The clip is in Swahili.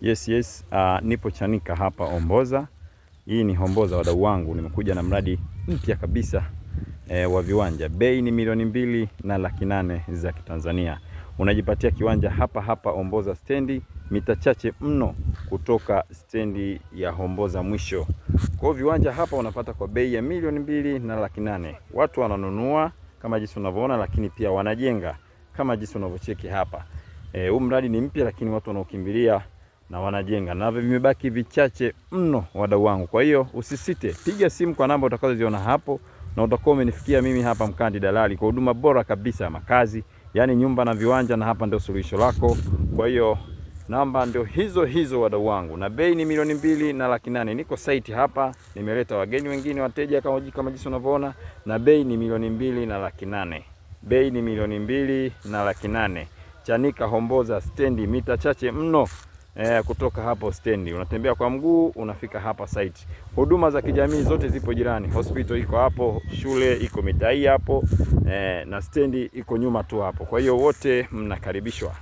Yes. Nipo Chanika hapa Homboza. Hii ni Homboza wadau wangu. Nimekuja na mradi mpya kabisa wa viwanja. Bei ni $2,800,000 za Kitanzania. Unajipatia kiwanja hapa Homboza stendi, mita chache mno kutoka stendi ya Homboza mwisho. Kwa viwanja hapa unapata kwa bei ya $2,800,000. Watu wananunua kama jinsi unavyoona, lakini pia wanajenga kama jinsi unavyocheki hapa. Huu mradi ni mpya, lakini watu wanaokimbilia na wanajenga, na vimebaki vichache mno wadau wangu. Kwa hiyo usisite, piga simu kwa namba utakazoziona hapo, na utakuwa umenifikia mimi hapa Mkandi Dalali kwa huduma bora kabisa ya makazi, yani nyumba na viwanja, na hapa ndio suluhisho lako. Kwa hiyo namba ndio hizo wadau wangu, na bei ni $2,800,000. Niko site hapa, nimeleta wageni wengine, wateja kama jinsi unavyoona, na bei ni $2,800,000. Bei ni $2,800,000. Chanika Homboza stendi, mita chache mno kutoka hapo stendi. Unatembea kwa mguu unafika hapa site. Huduma za kijamii zote zipo jirani. Hospital iko hapo, shule iko mitaa hapo, na stendi iko nyuma tu hapo. Kwa hiyo wote mnakaribishwa.